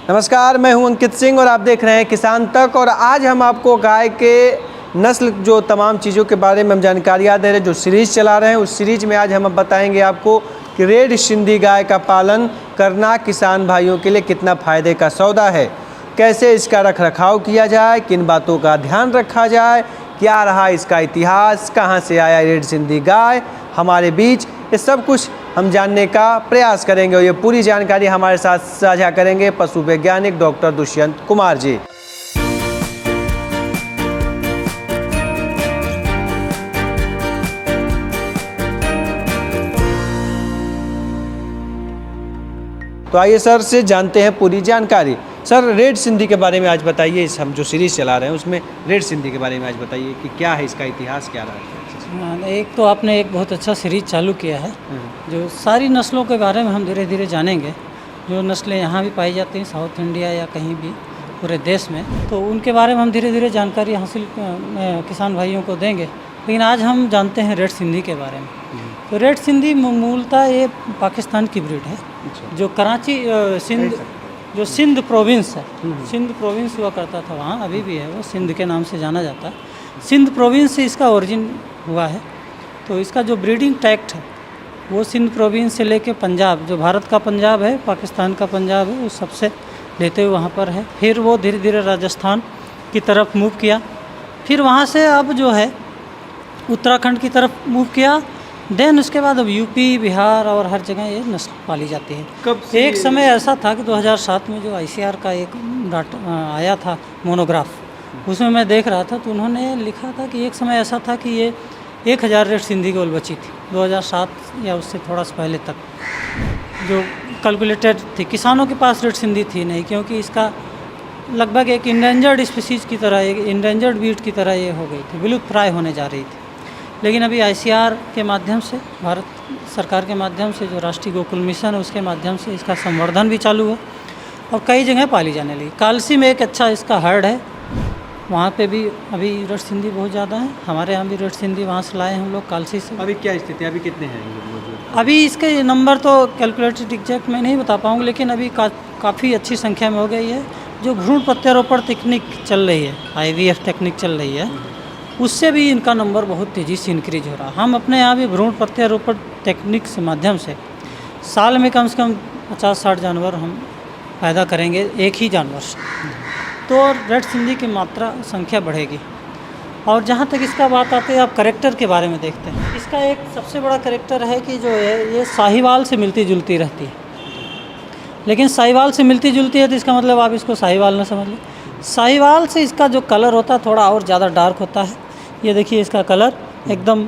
नमस्कार, मैं हूं अंकित सिंह और आप देख रहे हैं किसान तक। और आज हम आपको गाय के नस्ल जो तमाम चीज़ों के बारे में हम जानकारियाँ दे रहे हैं, जो सीरीज़ चला रहे हैं। उस सीरीज़ में आज हम बताएंगे आपको कि रेड सिंधी गाय का पालन करना किसान भाइयों के लिए कितना फ़ायदे का सौदा है, कैसे इसका रख रखाव किया जाए, किन बातों का ध्यान रखा जाए, क्या रहा इसका इतिहास, कहाँ से आया रेड सिंधी गाय हमारे बीच, ये सब कुछ हम जानने का प्रयास करेंगे। और ये पूरी जानकारी हमारे साथ साझा करेंगे पशु वैज्ञानिक डॉक्टर दुष्यंत कुमार जी। तो आइए सर से जानते हैं पूरी जानकारी। सर, रेड सिंधी के बारे में आज बताइए। इस हम जो सीरीज़ चला रहे हैं उसमें रेड सिंधी के बारे में आज बताइए कि क्या है इसका इतिहास, क्या रहा है। एक तो आपने एक बहुत अच्छा सीरीज चालू किया है, जो सारी नस्लों के बारे में हम धीरे धीरे जानेंगे। जो नस्लें यहाँ भी पाई जाती हैं, साउथ इंडिया या कहीं भी पूरे देश में, तो उनके बारे में हम धीरे धीरे जानकारी हासिल किसान भाइयों को देंगे। लेकिन आज हम जानते हैं रेड सिंधी के बारे में। तो रेड सिंधी मूलतः ये पाकिस्तान की ब्रीड है, जो कराची जो सिंध प्रोविंस है, सिंध प्रोविंस हुआ करता था वहाँ, अभी भी है, वो सिंध के नाम से जाना जाता है। सिंध प्रोविंस से इसका ओरिजिन हुआ है। तो इसका जो ब्रीडिंग ट्रैक्ट है वो सिंध प्रोविंस से लेके पंजाब, जो भारत का पंजाब है, पाकिस्तान का पंजाब है, उस सबसे लेते हुए वहाँ पर है। फिर वो धीरे धीरे राजस्थान की तरफ मूव किया, फिर वहाँ से अब जो है उत्तराखंड की तरफ मूव किया। देन उसके बाद अब यूपी, बिहार और हर जगह ये नस्ल पाली जाती है। कब एक समय ऐसा था कि 2007 में जो ICAR का एक आया था मोनोग्राफ, उसमें मैं देख रहा था तो उन्होंने लिखा था कि एक समय ऐसा था कि ये 1000 रेड सिंधी केवल बची थी 2007 या उससे थोड़ा सा पहले तक, जो कैलकुलेटेड थी। किसानों के पास रेड सिंधी थी नहीं, क्योंकि इसका लगभग एक इंडेंजर्ड स्पीसीज की तरह, एक इंडेंजर्ड ब्रीड की तरह ये हो गई थी, विलुप्त प्राय होने जा रही थी। लेकिन अभी ICAR के माध्यम से, भारत सरकार के माध्यम से, जो राष्ट्रीय गोकुल मिशन है उसके माध्यम से इसका संवर्धन भी चालू है और कई जगह पाली जाने लगी। कालसी में एक अच्छा इसका हर्ड है, वहाँ पे भी अभी रेड सिंधी बहुत ज़्यादा है। हमारे यहाँ भी रेड सिंधी वहाँ से लाए हम लोग, कालसी से। अभी क्या स्थिति है, अभी कितने हैं मौजूद? अभी इसके नंबर तो कैलकुलेटेड एग्जैक्ट मैं नहीं बता पाऊँगा, लेकिन अभी काफ़ी अच्छी संख्या में हो गई है। जो भ्रूण प्रत्यारोपण तकनीक चल रही है, IVF टेक्निक चल रही है, उससे भी इनका नंबर बहुत तेज़ी से इंक्रीज हो रहा है। हम अपने यहाँ भी भ्रूण प्रत्यारोपण टेक्निक से माध्यम से साल में कम से कम 50-60 जानवर हम पैदा करेंगे एक ही जानवर से, तो रेड सिंधी की मात्रा संख्या बढ़ेगी। और जहाँ तक इसका बात आती है, आप करेक्टर के बारे में देखते हैं। इसका एक सबसे बड़ा करेक्टर है कि जो है ये साहिवाल से मिलती जुलती रहती है। लेकिन साहिवाल से मिलती जुलती है तो इसका मतलब आप इसको साहिवाल न समझ लें। साहिवाल से इसका जो कलर होता है थोड़ा और ज़्यादा डार्क होता है। ये देखिए, इसका कलर एकदम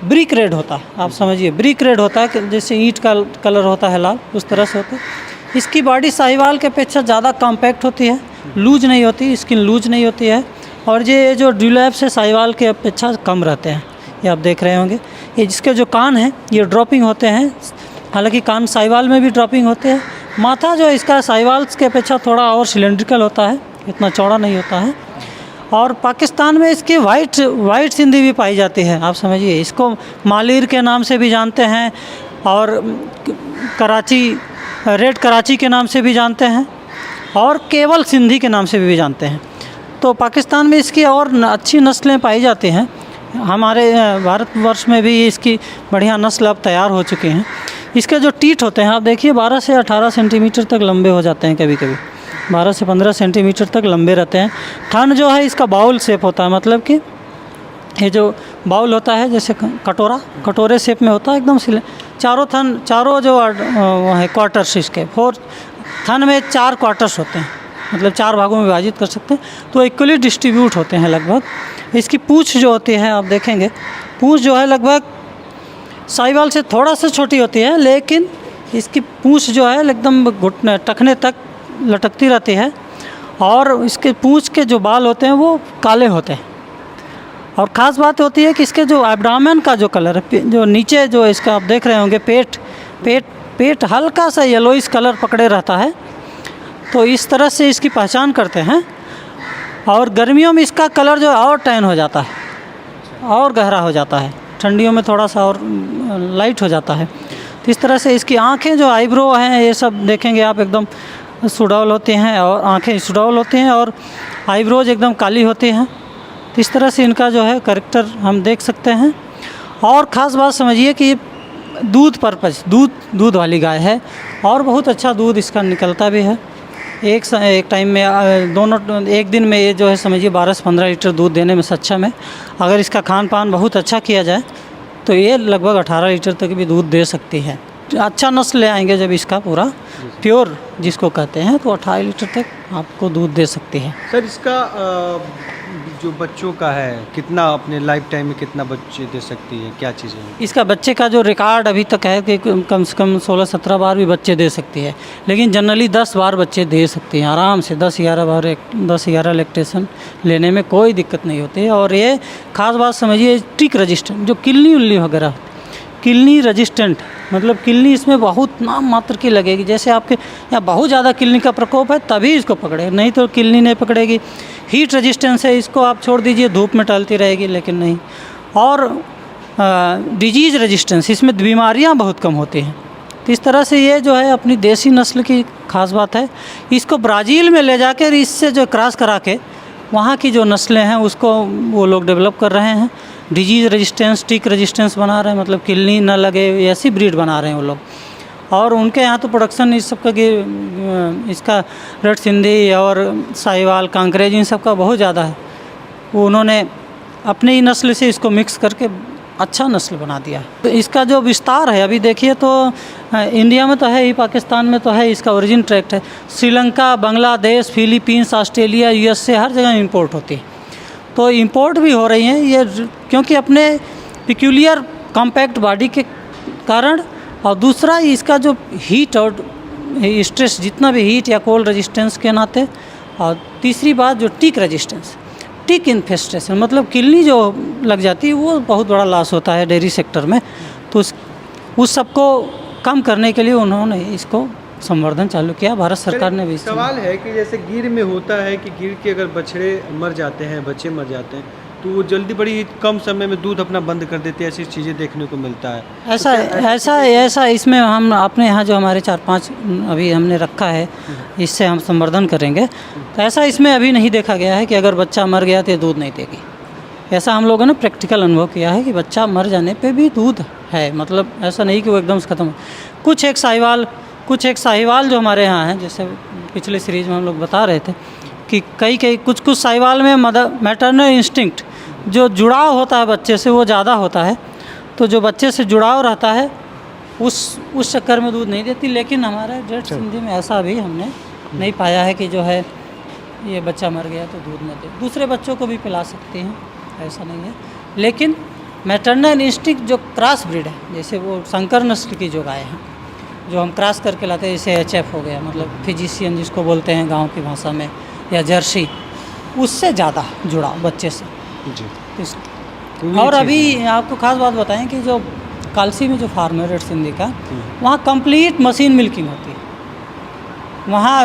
ब्रिक रेड होता है, आप समझिए ब्रिक रेड होता है, जैसे ईंट का कलर होता है लाल, उस तरह से होता है। इसकी बॉडी साहिवाल के अपेक्षा ज़्यादा कॉम्पैक्ट होती है, लूज नहीं होती, स्किन लूज नहीं होती है। और ये जो ड्यूलैप्स है साहिवाल के अपेक्षा कम रहते हैं, ये आप देख रहे होंगे। ये जिसके जो कान हैं ये ड्रॉपिंग होते हैं, हालांकि कान साहिवाल में भी ड्रॉपिंग होते हैं। माथा जो इसका साहिवाल के अपेक्षा थोड़ा और सिलेंड्रिकल होता है, इतना चौड़ा नहीं होता है। और पाकिस्तान में इसकी वाइट सिंधी भी पाई जाती है, आप समझिए। इसको मालिर के नाम से भी जानते हैं और रेड कराची के नाम से भी जानते हैं और केवल सिंधी के नाम से भी जानते हैं। तो पाकिस्तान में इसकी और अच्छी नस्लें पाई जाती हैं। हमारे भारतवर्ष में भी इसकी बढ़िया नस्ल अब तैयार हो चुकी हैं। इसके जो टीथ होते हैं, आप देखिए 12 से 18 सेंटीमीटर तक लंबे हो जाते हैं, कभी कभी 12 से 15 सेंटीमीटर तक लंबे रहते हैं। थन जो है इसका बाउल शेप होता है, मतलब कि ये जो बाउल होता है जैसे कटोरे शेप में होता है एकदम। चारों जो वो है क्वार्टर्स, इसके 4 थन में 4 क्वार्टर्स होते हैं, मतलब 4 भागों में विभाजित कर सकते हैं, तो इक्वली डिस्ट्रीब्यूट होते हैं लगभग। इसकी पूँछ जो होती है, आप देखेंगे पूँछ जो है लगभग साहिवाल से थोड़ा सा छोटी होती है, लेकिन इसकी पूँछ जो है एकदम घुटने टखने तक लटकती रहती है। और इसके पूँछ के जो बाल होते हैं वो काले होते हैं। और ख़ास बात होती है कि इसके जो एब्डामेन का जो कलर है, जो नीचे जो इसका आप देख रहे होंगे पेट हल्का सा येलोइश कलर पकड़े रहता है, तो इस तरह से इसकी पहचान करते हैं। और गर्मियों में इसका कलर जो और टैन हो जाता है, और गहरा हो जाता है, ठंडियों में थोड़ा सा और लाइट हो जाता है। तो इस तरह से इसकी आँखें जो आईब्रो हैं, ये सब देखेंगे आप एकदम सुडौल होते हैं और आंखें सुडौल होते हैं और आईब्रोज एकदम काली होती हैं। तो इस तरह से इनका जो है कैरेक्टर हम देख सकते हैं। और ख़ास बात समझिए कि दूध पर्पज़ दूध वाली गाय है और बहुत अच्छा दूध इसका निकलता भी है। एक टाइम में दोनों एक दिन में ये जो है समझिए 12 से 15 लीटर दूध देने में सक्षम है। अगर इसका खान पान बहुत अच्छा किया जाए तो ये लगभग 18 लीटर तक भी दूध दे सकती है। अच्छा नस्ल ले आएंगे जब इसका पूरा प्योर जिसको कहते हैं तो 18 लीटर तक आपको दूध दे सकती है। सर इसका जो बच्चों का है कितना अपने लाइफ टाइम में कितना बच्चे दे सकती है, क्या चीज़ें हैं? इसका बच्चे का जो रिकॉर्ड अभी तक है कि कम से कम 16-17 बार भी बच्चे दे सकती है, लेकिन जनरली 10 बार बच्चे दे सकती हैं आराम से। 10-11 बार 10-11 लैक्टेशन लेने में कोई दिक्कत नहीं होती है। और ये ख़ास बात समझिए टिक रजिस्टेंट जो किलनी उल्ली वगैरह किलनी रजिस्टेंट मतलब किलनी इसमें बहुत नाम मात्र की लगेगी। जैसे आपके यहाँ बहुत ज़्यादा किलनी का प्रकोप है तभी इसको पकड़े, नहीं तो किलनी नहीं पकड़ेगी। हीट रेजिस्टेंस है, इसको आप छोड़ दीजिए धूप में टहलती रहेगी लेकिन नहीं। और डिजीज़ रेजिस्टेंस, इसमें बीमारियाँ बहुत कम होती हैं। तो इस तरह से ये जो है अपनी देसी नस्ल की खास बात है। इसको ब्राज़ील में ले जाकर इससे जो क्रॉस करा के वहाँ की जो नस्लें हैं उसको वो लोग डेवलप कर रहे हैं। डिजीज़ रेजिस्टेंस टिक रेजिस्टेंस बना रहे हैं, मतलब किलनी न लगे ऐसी ब्रीड बना रहे हैं वो लोग। और उनके यहाँ तो प्रोडक्शन इस सब का इसका रेड सिंधी और साहिवाल कांकरेज इन सब का बहुत ज़्यादा है। वो उन्होंने अपने ही नस्ल से इसको मिक्स करके अच्छा नस्ल बना दिया है। तो इसका जो विस्तार है अभी देखिए तो इंडिया में तो है ही, पाकिस्तान में तो है, इसका ओरिजिन ट्रैक्ट है। Sri Lanka, Bangladesh, Philippines, Australia, US से हर जगह इंपोर्ट होती है। तो इंपोर्ट भी हो रही हैं ये क्योंकि अपने पिक्यूलियर कॉम्पैक्ट बॉडी के कारण, और दूसरा इसका जो हीट और स्ट्रेस जितना भी हीट या कोल्ड रेजिस्टेंस के नाते, और तीसरी बात जो टिक रेजिस्टेंस टिक इन्फेस्टेशन मतलब किलनी जो लग जाती है वो बहुत बड़ा लॉस होता है डेयरी सेक्टर में। तो उस सबको कम करने के लिए उन्होंने इसको संवर्धन चालू किया, भारत सरकार ने भी। सवाल है कि जैसे गिर में होता है कि गिर के अगर बछड़े मर जाते हैं, बच्चे मर जाते हैं, तो वो जल्दी बड़ी कम समय में दूध अपना बंद कर देते हैं, ऐसी चीज़ें देखने को मिलता है। ऐसा इसमें हम अपने यहाँ जो हमारे 4-5 अभी हमने रखा है इससे हम संवर्धन करेंगे। तो ऐसा इसमें अभी नहीं देखा गया है कि अगर बच्चा मर गया तो ये दूध नहीं देगी। ऐसा हम लोगों ने प्रैक्टिकल अनुभव किया है कि बच्चा मर जाने पे भी दूध है, मतलब ऐसा नहीं कि वो एकदम से ख़त्म। कुछ एक साहिवाल जो हमारे यहाँ हैं, जैसे पिछले सीरीज़ में हम लोग बता रहे थे कि कुछ साहिवाल में मैटरनल इंस्टिंक्ट जो जुड़ाव होता है बच्चे से वो ज़्यादा होता है। तो जो बच्चे से जुड़ाव रहता है उस चक्कर में दूध नहीं देती। लेकिन हमारे रेड सिंधी में ऐसा भी हमने नहीं पाया है कि जो है ये बच्चा मर गया तो दूध न दे। दूसरे बच्चों को भी पिला सकती हैं, ऐसा नहीं है। लेकिन मैटरनल इंस्टिंक्ट जो क्रॉस ब्रीड है, जैसे वो संकर नस्ल की जो गाय हैं जो हम क्रॉस करके लाते हैं, जैसे HF हो गया मतलब फिजिशियन जिसको बोलते हैं गांव की भाषा में, या जर्सी, उससे ज़्यादा जुड़ा बच्चे से जी। और अभी आपको खास बात बताएं कि जो कालसी में जो फार्म है रेड सिंधी का, वहाँ कंप्लीट मशीन मिल्किंग होती है। वहाँ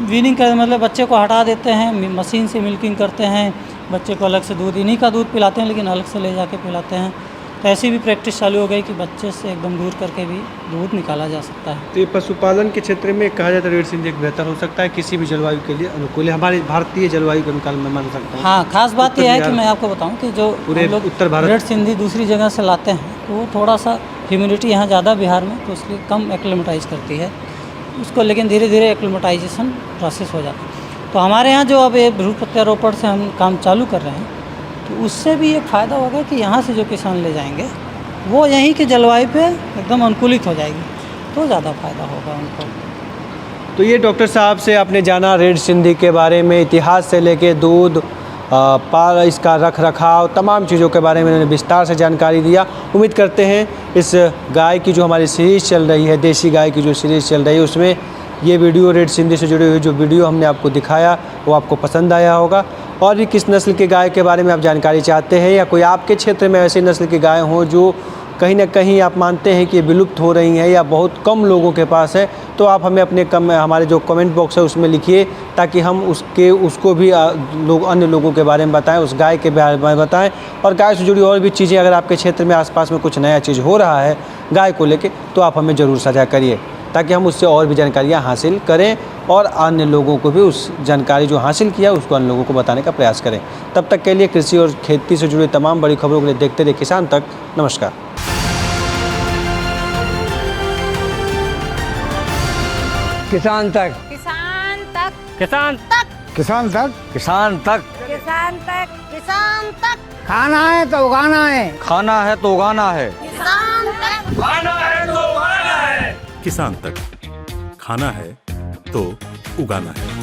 वीनिंग कर मतलब बच्चे को हटा देते हैं, मशीन से मिल्किंग करते हैं, बच्चे को अलग से दूध इन्हीं का दूध पिलाते हैं लेकिन अलग से ले जाके पिलाते हैं। तो ऐसी भी प्रैक्टिस चालू हो गई कि बच्चे से एकदम दूर करके भी दूध निकाला जा सकता है। तो ये पशुपालन के क्षेत्र में कहा जाता है रेड सिंधी एक बेहतर हो सकता है, किसी भी जलवायु के लिए अनुकूल है, हमारी भारतीय जलवायु के अनुकूल मैं मान सकता हूँ। हाँ, खास बात यह है कि मैं आपको बताऊँ कि जो पूरे उत्तर भारत रेड सिंधी दूसरी जगह से लाते हैं तो वो थोड़ा सा ह्यूमिडिटी यहाँ ज़्यादा बिहार में, तो इसलिए कम एक्लिमेटाइज करती है उसको, लेकिन धीरे धीरे एक्लिमेटाइजेशन प्रोसेस हो जाता है। तो हमारे यहाँ जो अब ये भ्रूण प्रत्यारोपण से हम काम चालू कर रहे हैं तो उससे भी एक फ़ायदा होगा कि यहाँ से जो किसान ले जाएंगे वो यहीं के जलवायु पे एकदम अनुकूलित हो जाएगी, तो ज़्यादा फ़ायदा होगा उनको। तो ये डॉक्टर साहब से आपने जाना रेड सिंधी के बारे में, इतिहास से लेके दूध, पाल, इसका रख रखाव, तमाम चीज़ों के बारे में उन्होंने विस्तार से जानकारी दिया। उम्मीद करते हैं इस गाय की जो हमारी सीरीज़ चल रही है, देसी गाय की जो सीरीज़ चल रही है, उसमें ये वीडियो रेड सिंधी से जुड़ी हुई जो वीडियो हमने आपको दिखाया वो आपको पसंद आया होगा। और भी किस नस्ल की गाय के बारे में आप जानकारी चाहते हैं या कोई आपके क्षेत्र में ऐसी नस्ल की गाय हों जो कहीं ना कहीं आप मानते हैं कि ये विलुप्त हो रही हैं या बहुत कम लोगों के पास है, तो आप हमें अपने हमारे जो कमेंट बॉक्स है उसमें लिखिए ताकि हम उसको भी अन्य लोगों के बारे में बताएं, उस गाय के बारे में बताएं। और गाय से जुड़ी और भी चीज़ें अगर आपके क्षेत्र में आसपास में कुछ नया चीज़ हो रहा है गाय को लेके तो आप हमें ज़रूर साझा करिए ताकि हम उससे और भी जानकारियाँ हासिल करें और अन्य लोगों को भी उस जानकारी जो हासिल किया उसको अन्य लोगों को बताने का प्रयास करें। तब तक के लिए कृषि और खेती से जुड़ी तमाम बड़ी खबरों के लिए देखते रहिए किसान तक। नमस्कार। किसान तक, किसान तक, किसान तक, किसान तक, किसान तक, किसान तक, किसान तक, खाना है तो उगाना है, खाना है तो उगाना है, किसान तक, खाना है तो उगाना है। किसान तक, खाना है तो उगाना है।